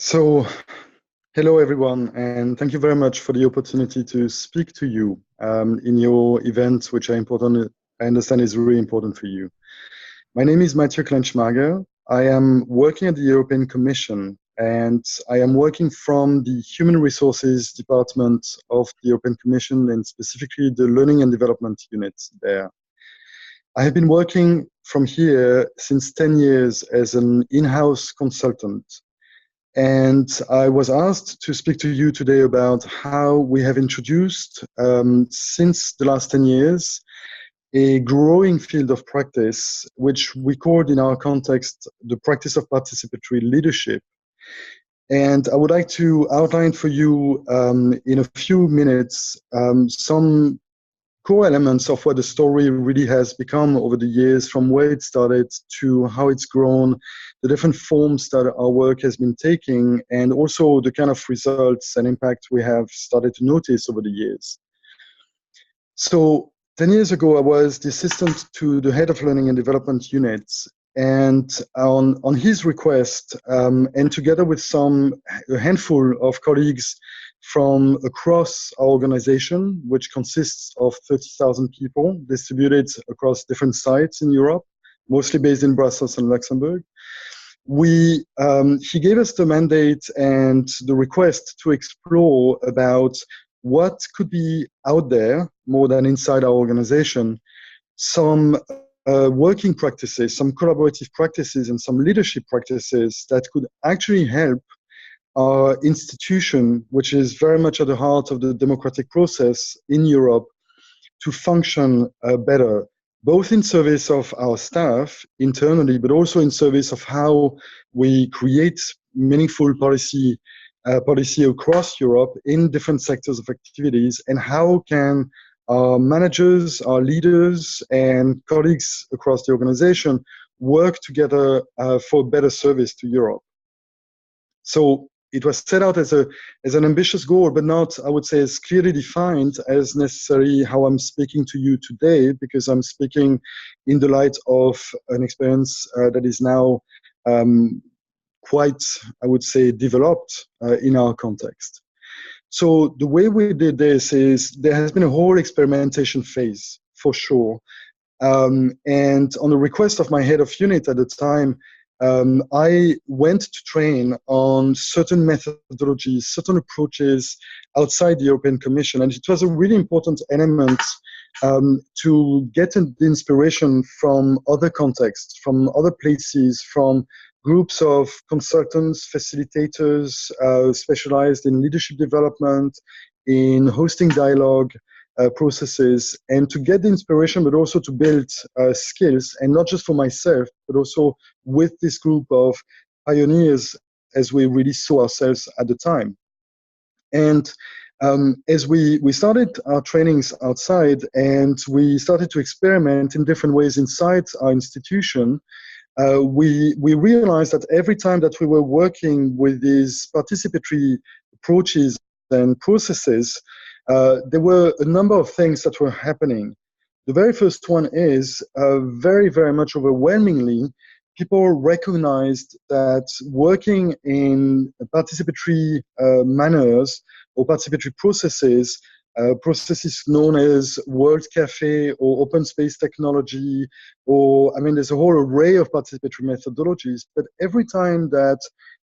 So, hello everyone, and thank you very much for the opportunity to speak to you in your event, which I understand is really important for you. My name is Kleinschmager. I am working at the European Commission, and I am working from the Human Resources Department of the European Commission, and specifically the Learning and Development Unit there. I have been working from here since 10 years as an in-house consultant. And I was asked to speak to you today about how we have introduced, since the last 10 years, a growing field of practice, which we called in our context the practice of participatory leadership. And I would like to outline for you in a few minutes some core elements of what the story really has become over the years, from where it started to how it's grown, the different forms that our work has been taking, and also the kind of results and impact we have started to notice over the years. So 10 years ago, I was the assistant to the head of learning and development units. And on his request, and together with a handful of colleagues from across our organization, which consists of 30,000 people distributed across different sites in Europe, mostly based in Brussels and Luxembourg, he gave us the mandate and the request to explore about what could be out there more than inside our organization, some working practices, some collaborative practices, and some leadership practices that could actually help our institution, which is very much at the heart of the democratic process in Europe, to function better, both in service of our staff internally, but also in service of how we create meaningful policy across Europe in different sectors of activities, and how can our managers, our leaders, and colleagues across the organization work together for better service to Europe. So it was set out as an ambitious goal, but not, I would say, as clearly defined as necessarily how I'm speaking to you today, because I'm speaking in the light of an experience that is now quite, I would say, developed in our context. So the way we did this is there has been a whole experimentation phase, for sure. And on the request of my head of unit at the time, I went to train on certain methodologies, certain approaches outside the European Commission. And it was a really important element to get the inspiration from other contexts, from other places, from groups of consultants, facilitators, specialized in leadership development, in hosting dialogue processes, and to get the inspiration, but also to build skills, and not just for myself, but also with this group of pioneers as we really saw ourselves at the time. And as we started our trainings outside, and we started to experiment in different ways inside our institution, we realized that every time that we were working with these participatory approaches and processes, there were a number of things that were happening. The very first one is very, very much overwhelmingly, people recognized that working in participatory manners or participatory processes, processes known as World Cafe or open space technology, or I mean, there's a whole array of participatory methodologies, but every time that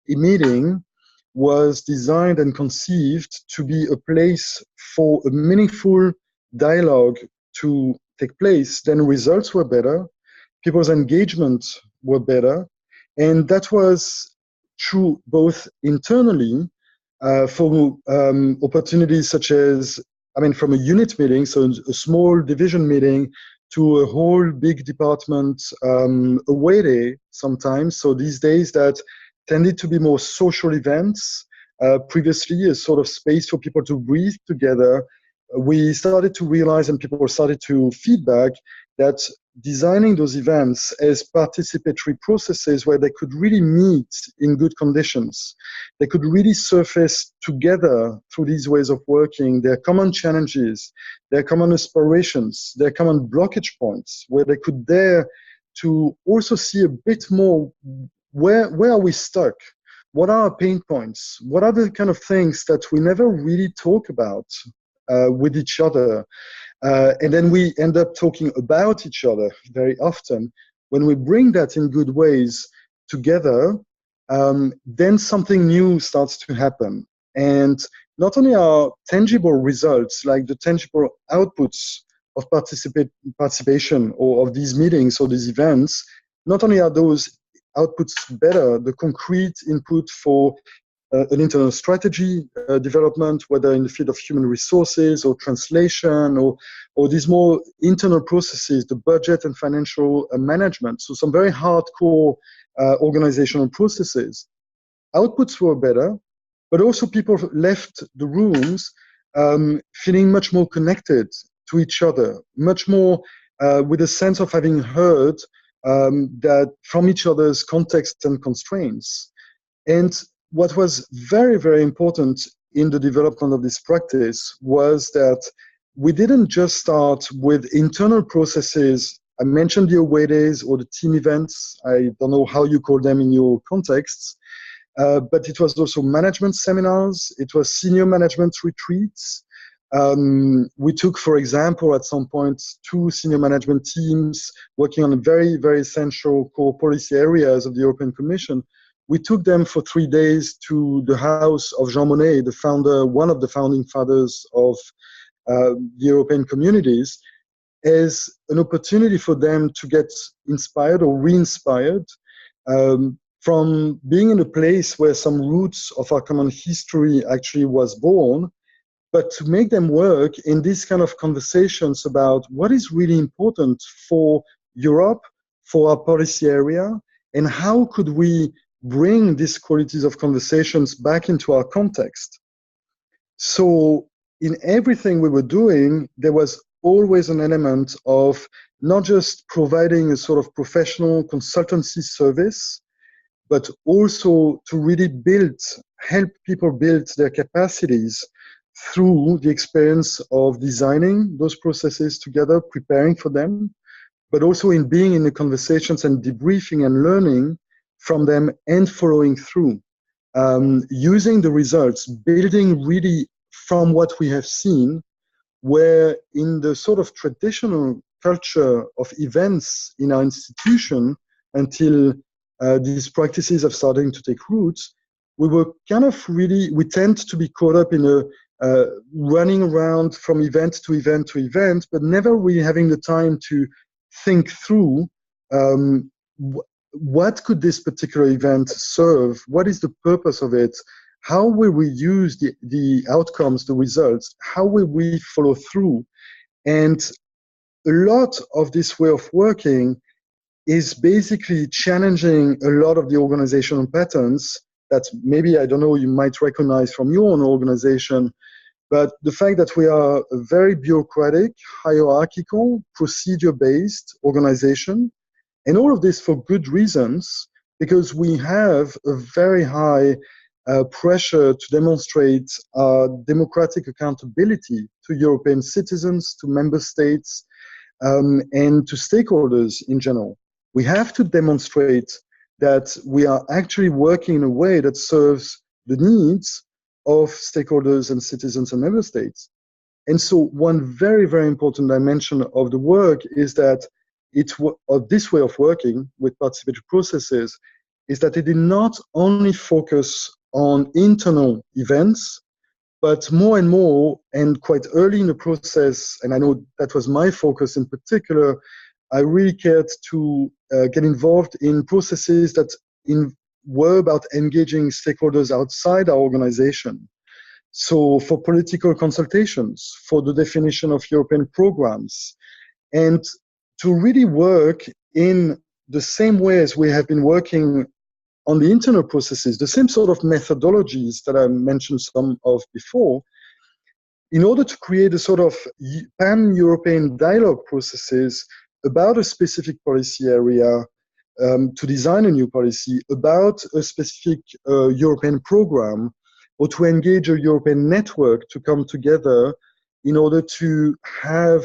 a meeting was designed and conceived to be a place for a meaningful dialogue to take place, then results were better, people's engagement were better, and that was true both internally for opportunities such as, I mean, from a unit meeting, so a small division meeting, to a whole big department away day sometimes. So these days that tended to be more social events, previously a sort of space for people to breathe together, we started to realize, and people started to feedback, that designing those events as participatory processes where they could really meet in good conditions, they could really surface together through these ways of working their common challenges, their common aspirations, their common blockage points, where they could dare to also see a bit more where are we stuck? what are our pain points? What are the kind of things that we never really talk about with each other? And then we end up talking about each other very often. When we bring that in good ways together, then something new starts to happen. And not only are tangible results, like the tangible outputs of participation or of these meetings or these events, not only are those outputs better, the concrete input for an internal strategy development, whether in the field of human resources or translation or these more internal processes, the budget and financial management. So some very hardcore organizational processes. Outputs were better, but also people left the rooms feeling much more connected to each other, much more with a sense of having heard that from each other's contexts and constraints. And what was very, very important in the development of this practice was that we didn't just start with internal processes. I mentioned the away days or the team events. I don't know how you call them in your contexts, but it was also management seminars. It was senior management retreats. We took, for example, at some point, 2 senior management teams working on very, very essential core policy areas of the European Commission. We took them for 3 days to the house of Jean Monnet, the founder, one of the founding fathers of the European communities, as an opportunity for them to get inspired or re-inspired from being in a place where some roots of our common history actually was born, but to make them work in these kind of conversations about what is really important for Europe, for our policy area, and how could we bring these qualities of conversations back into our context. So in everything we were doing, there was always an element of not just providing a sort of professional consultancy service, but also to really help people build their capacities through the experience of designing those processes together, preparing for them, but also in being in the conversations and debriefing and learning from them and following through, using the results, building really from what we have seen, where in the sort of traditional culture of events in our institution until these practices have started to take roots, we were kind of we tend to be caught up in a running around from event to event to event, but never really having the time to think through what could this particular event serve? What is the purpose of it? How will we use the outcomes, the results? How will we follow through? And a lot of this way of working is basically challenging a lot of the organizational patterns that maybe, I don't know, you might recognize from your own organization, but the fact that we are a very bureaucratic, hierarchical, procedure-based organization, and all of this for good reasons, because we have a very high pressure to demonstrate democratic accountability to European citizens, to member states, and to stakeholders in general. We have to demonstrate that we are actually working in a way that serves the needs of stakeholders and citizens and member states. And so one very, very important dimension of the work is that this way of working with participatory processes is that it did not only focus on internal events, but more and more, and quite early in the process, and I know that was my focus in particular, I really cared to get involved in processes that were about engaging stakeholders outside our organization. So for political consultations, for the definition of European programs, and to really work in the same way as we have been working on the internal processes, the same sort of methodologies that I mentioned some of before, in order to create a sort of pan-European dialogue processes about a specific policy area, to design a new policy, about a specific European program, or to engage a European network to come together in order to have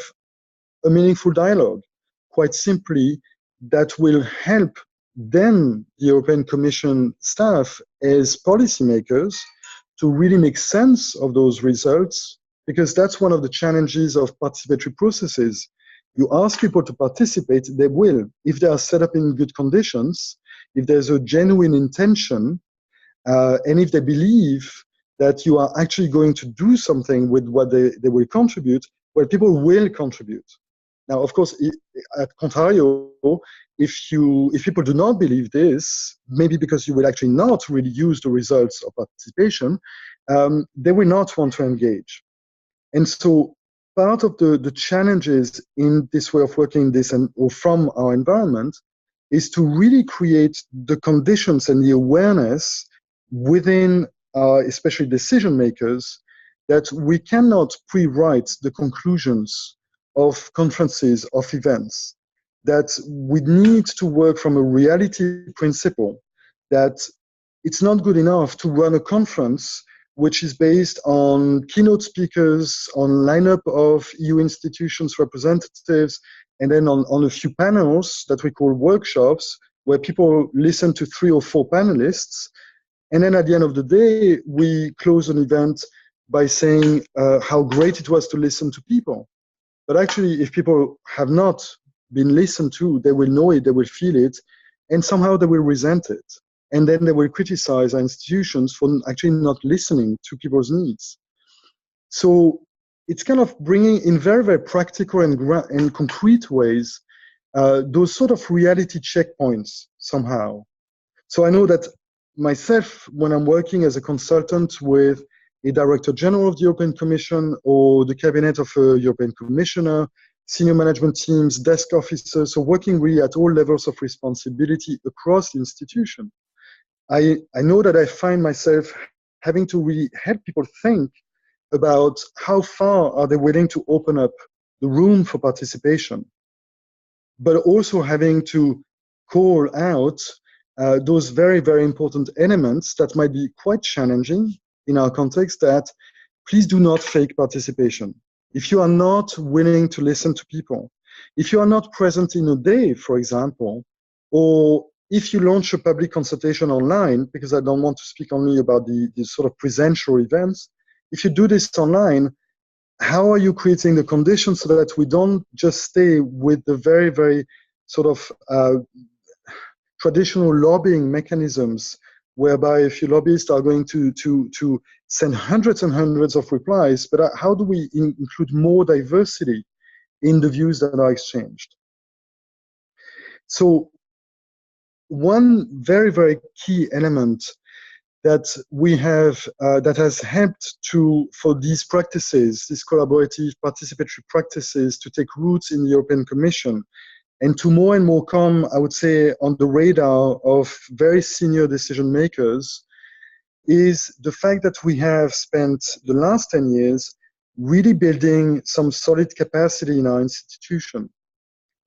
a meaningful dialogue, quite simply, that will help then the European Commission staff as policymakers to really make sense of those results, because that's one of the challenges of participatory processes. You ask people to participate, they will. If they are set up in good conditions, if there's a genuine intention, and if they believe that you are actually going to do something with what they will contribute, well, people will contribute. Now, of course, at contrario, if people do not believe this, maybe because you will actually not really use the results of participation, they will not want to engage. And so part of the challenges in this way of working this or from our environment is to really create the conditions and the awareness within especially decision makers, that we cannot pre-write the conclusions of conferences, of events, that we need to work from a reality principle, that it's not good enough to run a conference which is based on keynote speakers, on lineup of EU institutions representatives, and then on a few panels that we call workshops, where people listen to 3 or 4 panelists. And then at the end of the day, we close an event by saying how great it was to listen to people. But actually, if people have not been listened to, they will know it, they will feel it, and somehow they will resent it. And then they will criticize our institutions for actually not listening to people's needs. So it's kind of bringing in very, very practical and concrete ways those sort of reality checkpoints somehow. So I know that myself, when I'm working as a consultant with a Director General of the European Commission or the cabinet of a European Commissioner, senior management teams, desk officers, so working really at all levels of responsibility across the institution, I know that I find myself having to really help people think about how far are they willing to open up the room for participation, but also having to call out those very, very important elements that might be quite challenging in our context, that please do not fake participation. If you are not willing to listen to people, if you are not present in a day, for example, or if you launch a public consultation online, because I don't want to speak only about the sort of presential events, if you do this online, how are you creating the conditions so that we don't just stay with the very, very sort of traditional lobbying mechanisms, whereby a few lobbyists are going to send hundreds and hundreds of replies, but how do we include more diversity in the views that are exchanged? So one very, very key element that we have that has helped for these practices, these collaborative participatory practices, to take roots in the European Commission and to more and more come, I would say, on the radar of very senior decision makers, is the fact that we have spent the last 10 years really building some solid capacity in our institution.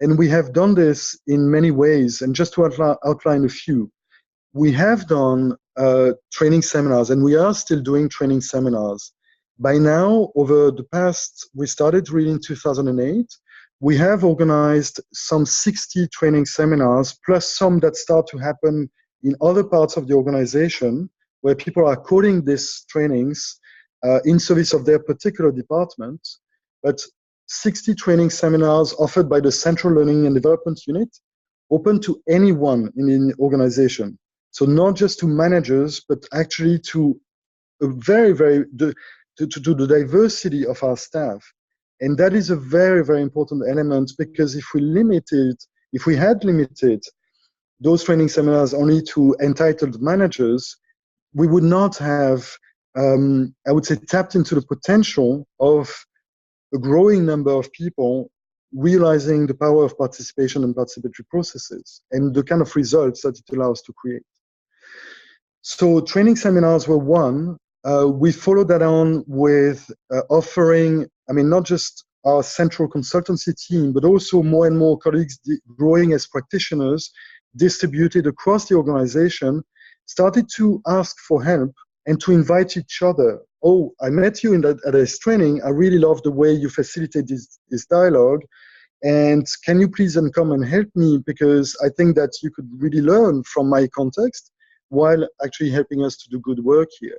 And we have done this in many ways. And just to outline a few, we have done training seminars, and we are still doing training seminars. By now, over the past, we started really in 2008, we have organized some 60 training seminars, plus some that start to happen in other parts of the organization, where people are coding these trainings in service of their particular department. But 60 training seminars offered by the Central Learning and Development Unit, open to anyone in the organization. So not just to managers, but actually to a very, very, to the diversity of our staff. And that is a very, very important element, because if we had limited those training seminars only to entitled managers, we would not have, I would say, tapped into the potential of a growing number of people realizing the power of participation and participatory processes and the kind of results that it allows to create. So training seminars were one. We followed that on with offering, I mean, not just our central consultancy team, but also more and more colleagues growing as practitioners distributed across the organization, started to ask for help and to invite each other. Oh, I met you at this training. I really love the way you facilitate this dialogue. and can you please then come and help me, because I think that you could really learn from my context while actually helping us to do good work here.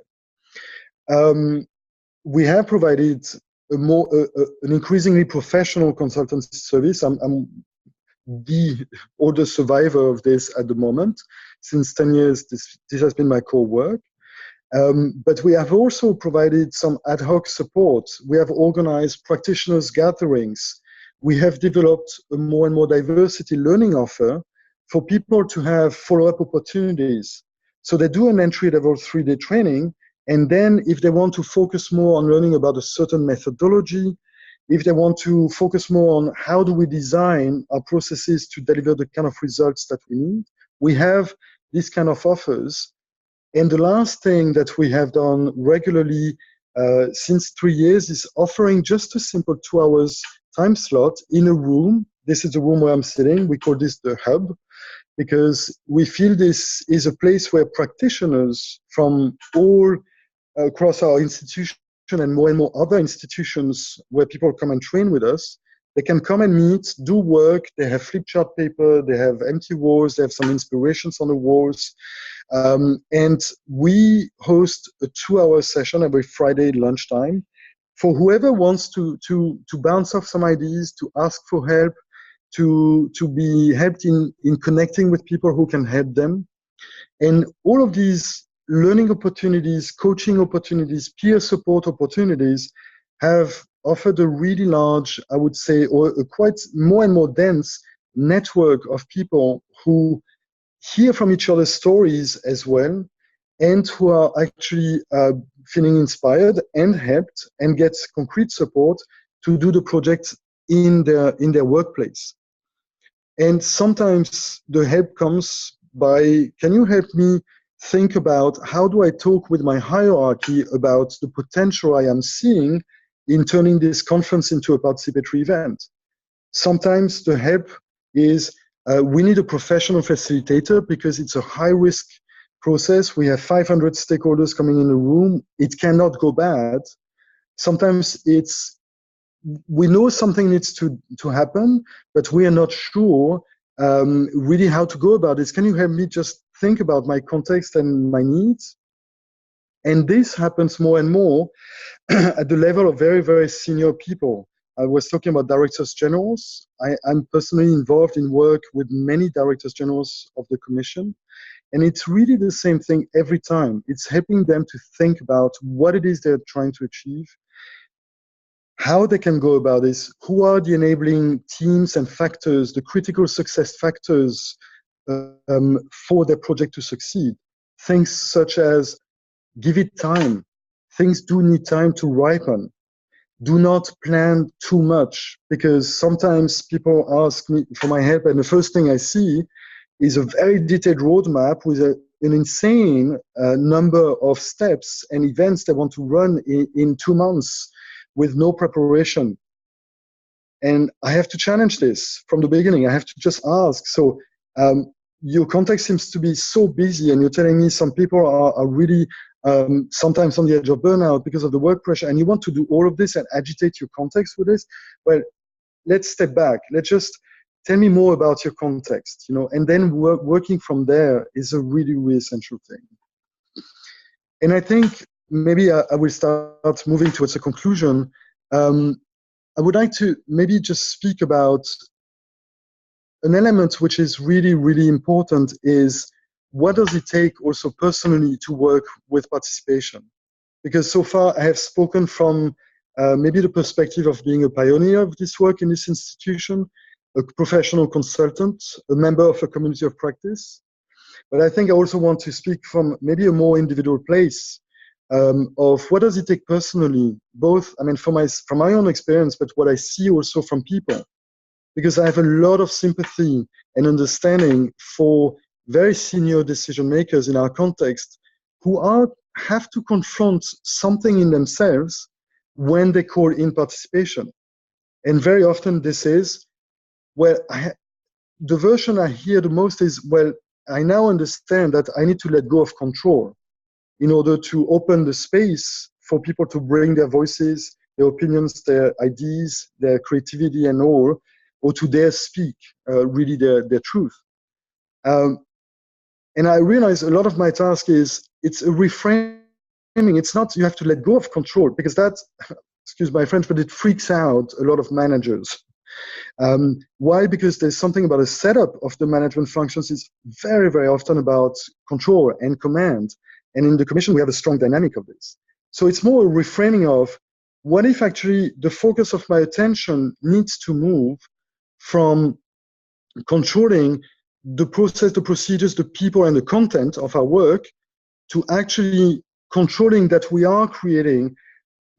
We have provided an increasingly professional consultancy service. I'm the oldest survivor of this at the moment. Since 10 years, this has been my core work. But we have also provided some ad hoc support. We have organized practitioners' gatherings. We have developed a more and more diversity learning offer for people to have follow-up opportunities. So they do an entry-level 3-day training, and then if they want to focus more on learning about a certain methodology, if they want to focus more on how do we design our processes to deliver the kind of results that we need, we have these kind of offers. And the last thing that we have done regularly since 3 years is offering just a simple 2 hours time slot in a room. This is the room where I'm sitting. We call this the hub, because we feel this is a place where practitioners from all across our institution and more other institutions where people come and train with us, they can come and meet, do work. They have flip chart paper, they have empty walls, they have some inspirations on the walls. And we host a 2-hour session every Friday lunchtime for whoever wants to bounce off some ideas, to ask for help, to be helped in connecting with people who can help them. And all of these learning opportunities, coaching opportunities, peer support opportunities have offered a really large, I would say, or a quite more and more dense network of people who hear from each other's stories as well, and who are actually feeling inspired and helped and get concrete support to do the project in their workplace. And sometimes the help comes by, can you help me think about how do I talk with my hierarchy about the potential I am seeing in turning this conference into a participatory event? Sometimes the help is we need a professional facilitator because it's a high-risk process. We have 500 stakeholders coming in the room. It cannot go bad. Sometimes we know something needs to happen, but we are not sure really how to go about this. Can you help me just think about my context and my needs? And this happens more and more at the level of very, very senior people. I was talking about directors generals. I'm personally involved in work with many directors generals of the Commission. And it's really the same thing every time. It's helping them to think about what it is they're trying to achieve, how they can go about this, who are the enabling teams and factors, the critical success factors for their project to succeed. Things such as give it time. Things do need time to ripen. Do not plan too much, because sometimes people ask me for my help, and the first thing I see is a very detailed roadmap with an insane number of steps and events they want to run in 2 months with no preparation. And I have to challenge this from the beginning. I have to just ask, so your context seems to be so busy, and you're telling me some people are really sometimes on the edge of burnout because of the work pressure, and you want to do all of this and agitate your context with this. Well, let's step back. Let's just tell me more about your context, and then working from there is a really, really essential thing. And I think maybe I will start moving towards a conclusion. I would like to maybe just speak about an element which is really, really important is what does it take also personally to work with participation? Because so far I have spoken from maybe the perspective of being a pioneer of this work in this institution, a professional consultant, a member of a community of practice. But I think I also want to speak from maybe a more individual place of what does it take personally, both, I mean, from my own experience, but what I see also from people. Because I have a lot of sympathy and understanding for very senior decision makers in our context who have to confront something in themselves when they call in participation. And very often this is, well, the version I hear the most is, well, I now understand that I need to let go of control in order to open the space for people to bring their voices, their opinions, their ideas, their creativity and all, or to dare speak really their truth. And I realize a lot of my task is it's a reframing. It's not you have to let go of control, because that, excuse my French, but it freaks out a lot of managers. Why? Because there's something about a setup of the management functions is very, very often about control and command. And in the Commission, we have a strong dynamic of this. So it's more a reframing of what if actually the focus of my attention needs to move from controlling the process, the procedures, the people, and the content of our work to actually controlling that we are creating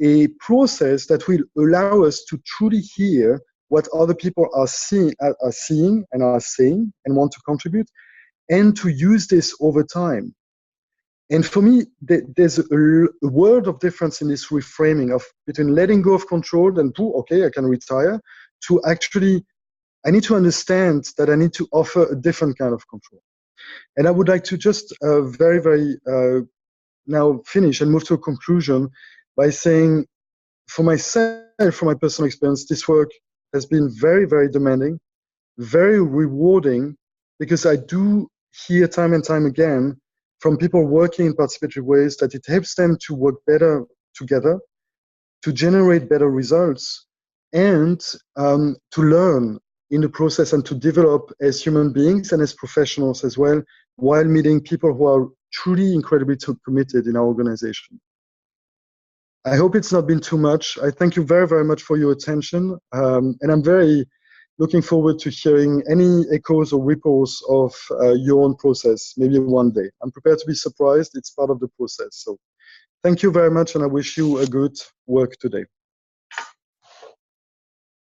a process that will allow us to truly hear what other people are seeing and are saying and want to contribute, and to use this over time. And for me, there's a world of difference in this reframing of between letting go of control and, okay, I can retire, to actually, I need to understand that I need to offer a different kind of control. And I would like to just very now finish and move to a conclusion by saying, for myself, from my personal experience, this work has been very, very demanding, very rewarding, because I do hear time and time again from people working in participatory ways that it helps them to work better together, to generate better results, and to learn in the process and to develop as human beings and as professionals as well, while meeting people who are truly incredibly committed in our organization. I hope it's not been too much. I thank you very, very much for your attention. And I'm very looking forward to hearing any echoes or ripples of your own process, maybe one day. I'm prepared to be surprised. It's part of the process. So thank you very much, and I wish you a good work today.